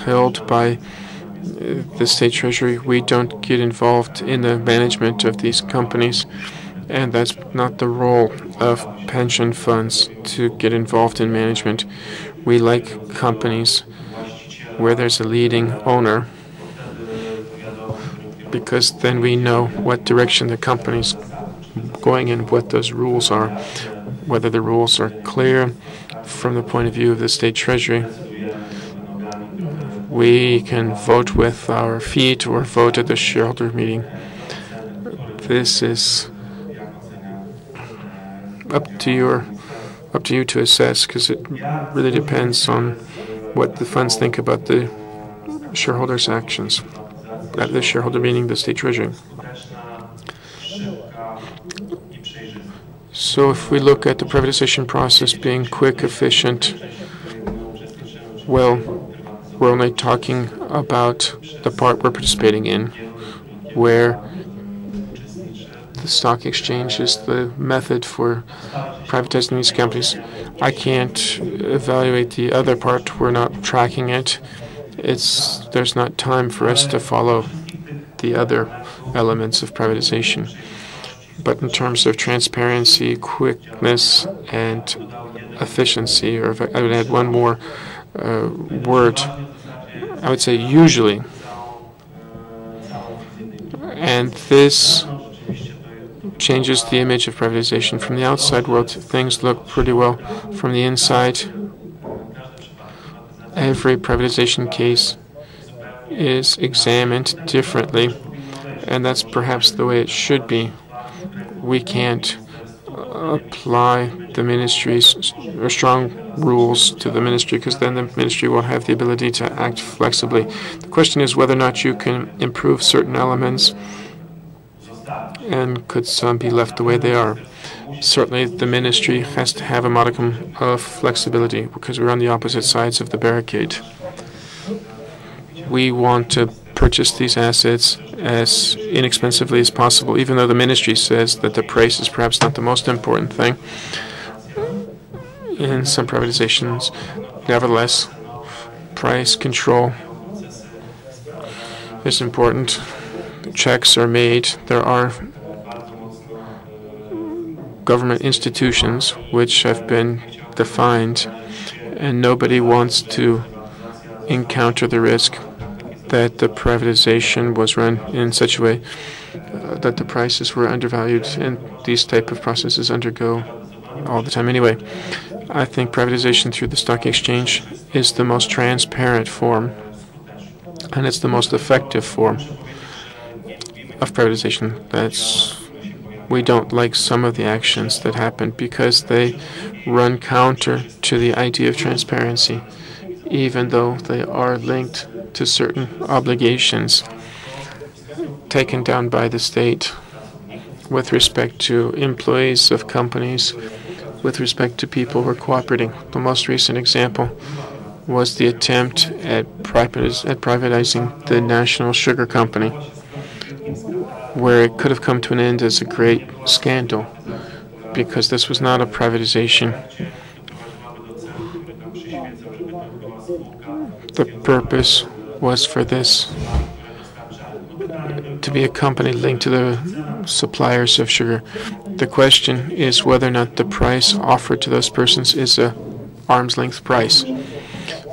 held by the state treasury. We don't get involved in the management of these companies, and that's not the role of pension funds to get involved in management. We like companies where there's a leading owner, because then we know what direction the company's going in, what those rules are, whether the rules are clear from the point of view of the state treasury. We can vote with our feet or vote at the shareholder meeting. This is up to you to assess, because it really depends on what the funds think about the shareholders' actions at the shareholder meeting, the state treasury. So if we look at the privatization process being quick, efficient, well, we're only talking about the part we're participating in, where the stock exchange is the method for privatizing these companies. I can't evaluate the other part. We're not tracking it. There's not time for us to follow the other elements of privatization. But in terms of transparency, quickness, and efficiency, or if I would add one more word, I would say usually. And this changes the image of privatization. From the outside world, things look pretty well. From the inside, every privatization case is examined differently, and that's perhaps the way it should be. We can't apply the ministry's or strong rules to the ministry, because then the ministry won't have the ability to act flexibly. The question is whether or not you can improve certain elements, and could some be left the way they are. Certainly the ministry has to have a modicum of flexibility, because we're on the opposite sides of the barricade. We want to purchase these assets as inexpensively as possible, even though the ministry says that the price is perhaps not the most important thing. In some privatizations, nevertheless, price control is important. Checks are made. There are government institutions which have been defined, and nobody wants to encounter the risk that the privatization was run in such a way that the prices were undervalued, and these type of processes undergo all the time anyway. I think privatization through the stock exchange is the most transparent form, and it's the most effective form of privatization. We don't like some of the actions that happen because they run counter to the idea of transparency, even though they are linked to certain obligations taken down by the state with respect to employees of companies, with respect to people who are cooperating. The most recent example was the attempt at privatizing the National Sugar Company, where it could have come to an end as a great scandal, because this was not a privatization. The purpose was for this to be a company linked to the suppliers of sugar. The question is whether or not the price offered to those persons is a arm's length price.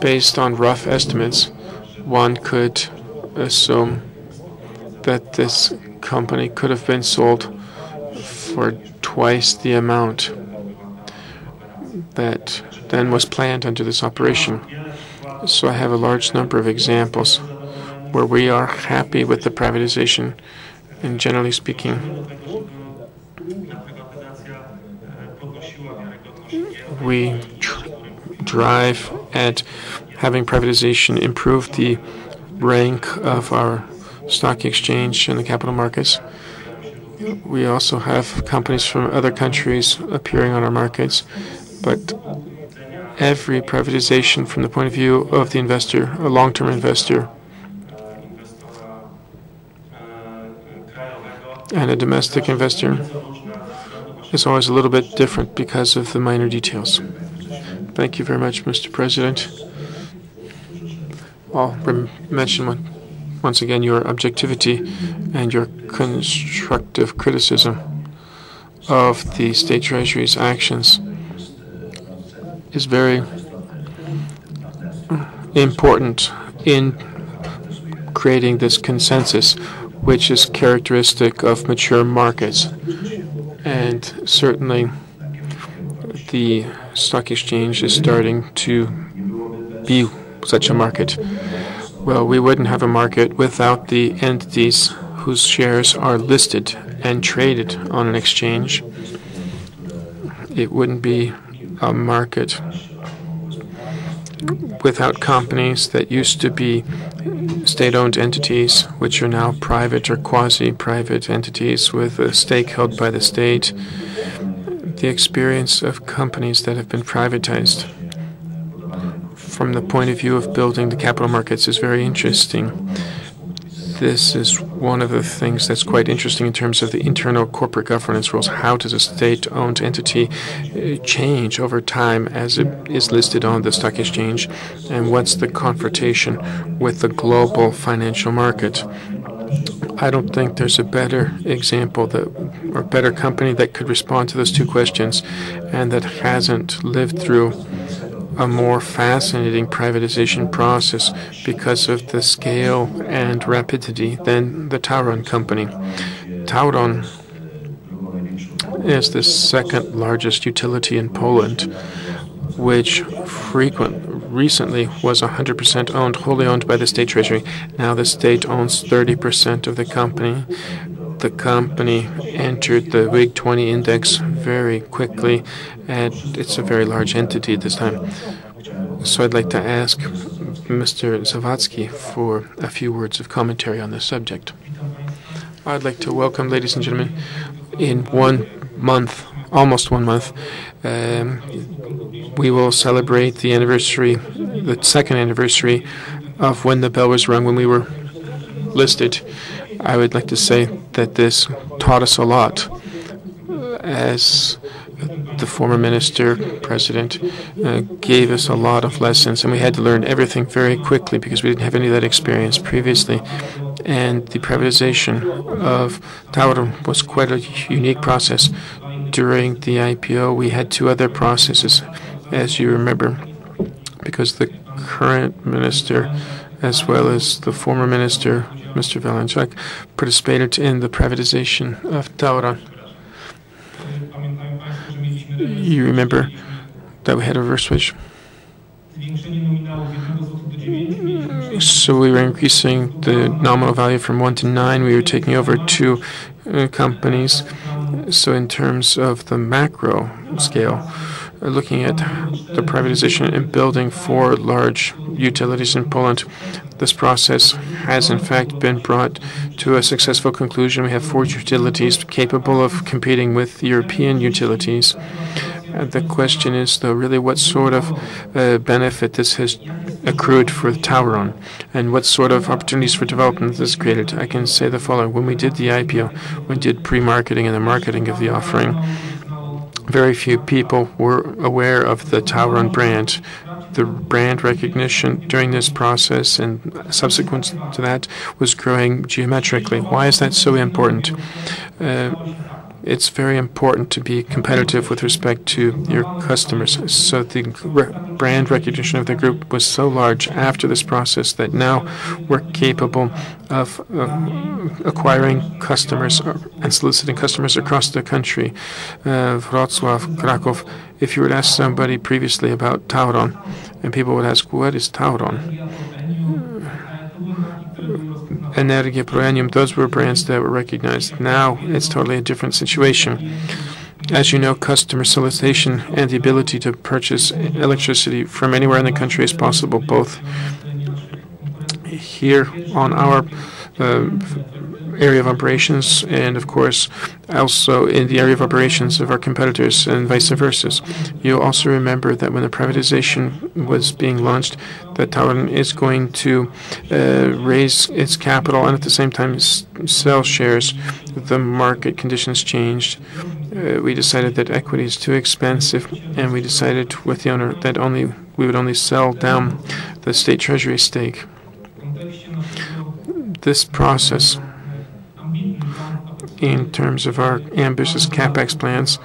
Based on rough estimates, one could assume that this company could have been sold for twice the amount that then was planned under this operation. So I have a large number of examples where we are happy with the privatization, and generally speaking, we drive at having privatization improve the rank of our stock exchange and the capital markets. We also have companies from other countries appearing on our markets, but every privatization from the point of view of the investor, a long-term investor, and a domestic investor, is always a little bit different because of the minor details. Thank you very much, Mr. President. I'll mention once again your objectivity and your constructive criticism of the State Treasury's actions is very important in creating this consensus, which is characteristic of mature markets. And certainly the stock exchange is starting to be such a market. Well, we wouldn't have a market without the entities whose shares are listed and traded on an exchange. It wouldn't be a market without companies that used to be state-owned entities, which are now private or quasi-private entities with a stake held by the state. The experience of companies that have been privatized from the point of view of building the capital markets is very interesting. This is one of the things that's quite interesting in terms of the internal corporate governance rules. How does a state-owned entity change over time as it is listed on the stock exchange? And what's the confrontation with the global financial market? I don't think there's a better example or better company that could respond to those two questions and that hasn't lived through a more fascinating privatization process because of the scale and rapidity than the Tauron company. Tauron is the second largest utility in Poland, which recently was 100% owned, wholly owned by the State Treasury. Now the state owns 30% of the company. The company entered the WIG20 index very quickly, and it's a very large entity at this time. So I'd like to ask Mr. Zawadzki for a few words of commentary on this subject. I'd like to welcome, ladies and gentlemen, in 1 month, almost 1 month, we will celebrate the anniversary, the second anniversary of when the bell was rung when we were listed. I would like to say that this taught us a lot. As the former minister, president, gave us a lot of lessons, and we had to learn everything very quickly because we didn't have any of that experience previously. And the privatization of Tauron was quite a unique process. During the IPO, we had two other processes, as you remember, because the current minister, as well as the former minister, Mr. Valenchuk, participated in the privatization of Tauron. You remember that we had a reverse switch. So we were increasing the nominal value from 1 to 9. We were taking over 2 companies. So in terms of the macro scale, looking at the privatization and building 4 large utilities in Poland, this process has in fact been brought to a successful conclusion. We have 4 utilities capable of competing with European utilities. The question is, though, really what sort of benefit this has accrued for Tauron and what sort of opportunities for development this created. I can say the following. When we did the IPO, we did pre-marketing and the marketing of the offering. Very few people were aware of the Tauron brand. The brand recognition during this process and subsequent to that was growing geometrically. Why is that so important? It's very important to be competitive with respect to your customers. So the brand recognition of the group was so large after this process that now we're capable of acquiring customers and soliciting customers across the country. Wrocław, Kraków. If you would ask somebody previously about Tauron, and people would ask, what is Tauron? Energia, Proenium, those were brands that were recognized. Now it's totally a different situation. As you know, customer solicitation and the ability to purchase electricity from anywhere in the country is possible, both here on our area of operations and, of course, also in the area of operations of our competitors and vice versa. You'll also remember that when the privatization was being launched, that Tauron is going to raise its capital and at the same time sell shares. The market conditions changed. We decided that equity is too expensive, and we decided with the owner that we would only sell down the state treasury stake. This process, in terms of our ambitious capex plans,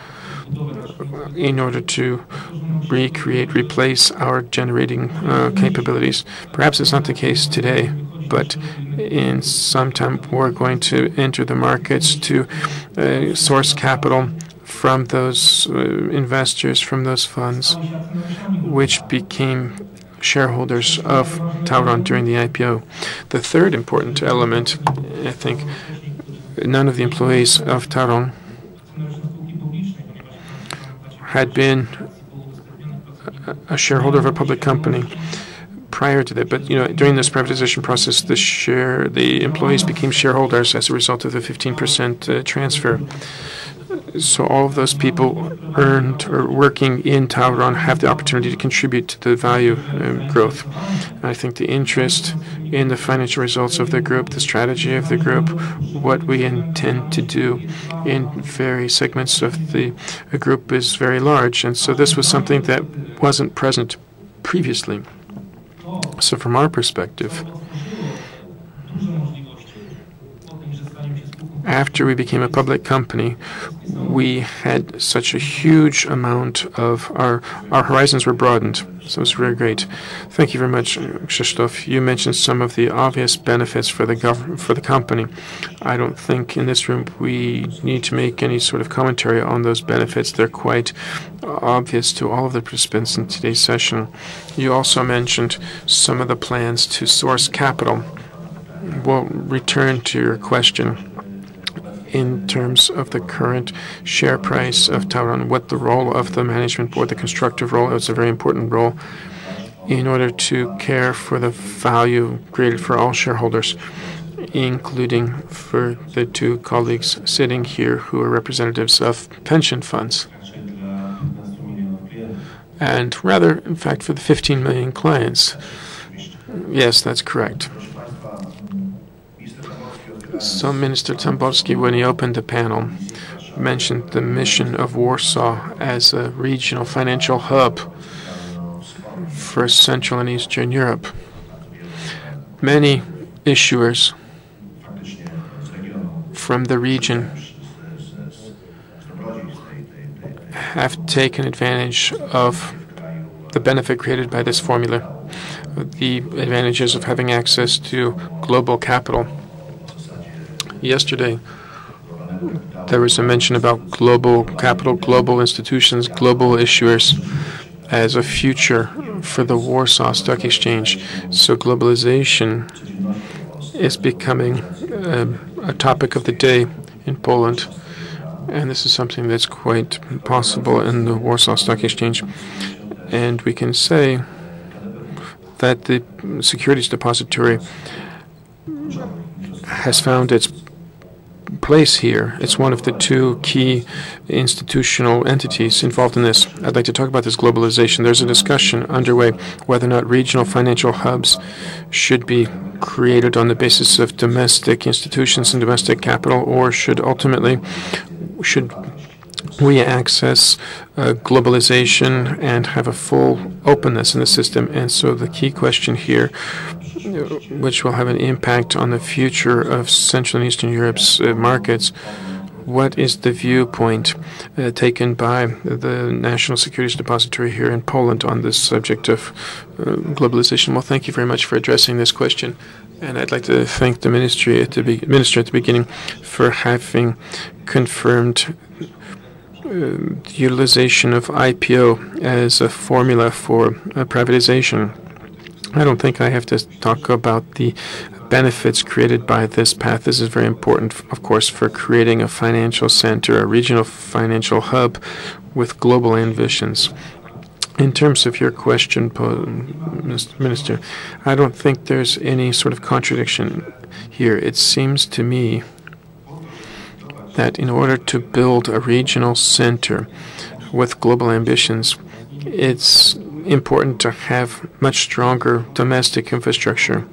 in order to replace our generating capabilities. Perhaps it's not the case today, but in some time we're going to enter the markets to source capital from those investors, from those funds, which became shareholders of Tauron during the IPO. The third important element, I think, none of the employees of Tauron had been a shareholder of a public company prior to that. But during this privatization process, the employees became shareholders as a result of the 15% transfer. So all of those people earned or working in Tauron have the opportunity to contribute to the value growth. And I think the interest in the financial results of the group, the strategy of the group, what we intend to do in various segments of the group is very large. And so this was something that wasn't present previously. So from our perspective, after we became a public company, we had such a huge amount of our horizons were broadened. So it's very great. Thank you very much, Krzysztof. You mentioned some of the obvious benefits for the company. I don't think in this room we need to make any sort of commentary on those benefits. They're quite obvious to all of the participants in today's session. You also mentioned some of the plans to source capital. We'll return to your question in terms of the current share price of Tauron, what the role of the management board, the constructive role, it's a very important role in order to care for the value created for all shareholders, including for the two colleagues sitting here who are representatives of pension funds. And rather, in fact, for the 15 million clients. Yes, that's correct. So Minister Tamborski, when he opened the panel, mentioned the mission of Warsaw as a regional financial hub for Central and Eastern Europe. Many issuers from the region have taken advantage of the benefit created by this formula, the advantages of having access to global capital. Yesterday, there was a mention about global capital, global institutions, global issuers as a future for the Warsaw Stock Exchange. So globalization is becoming a topic of the day in Poland. And this is something that's quite possible in the Warsaw Stock Exchange. And we can say that the Securities Depository has found its place here. It's one of the two key institutional entities involved in this. I'd like to talk about this globalization. There's a discussion underway whether or not regional financial hubs should be created on the basis of domestic institutions and domestic capital, or should we access globalization and have a full openness in the system. And so the key question here, which will have an impact on the future of Central and Eastern Europe's markets, what is the viewpoint taken by the National Securities Depository here in Poland on this subject of globalization? Well, thank you very much for addressing this question. And I'd like to thank the minister at the beginning for having confirmed the utilization of IPO as a formula for privatization. I don't think I have to talk about the benefits created by this path. This is very important, of course, for creating a financial center, a regional financial hub with global ambitions. In terms of your question, Minister, I don't think there's any sort of contradiction here. It seems to me that in order to build a regional center with global ambitions, it's important to have much stronger domestic infrastructure.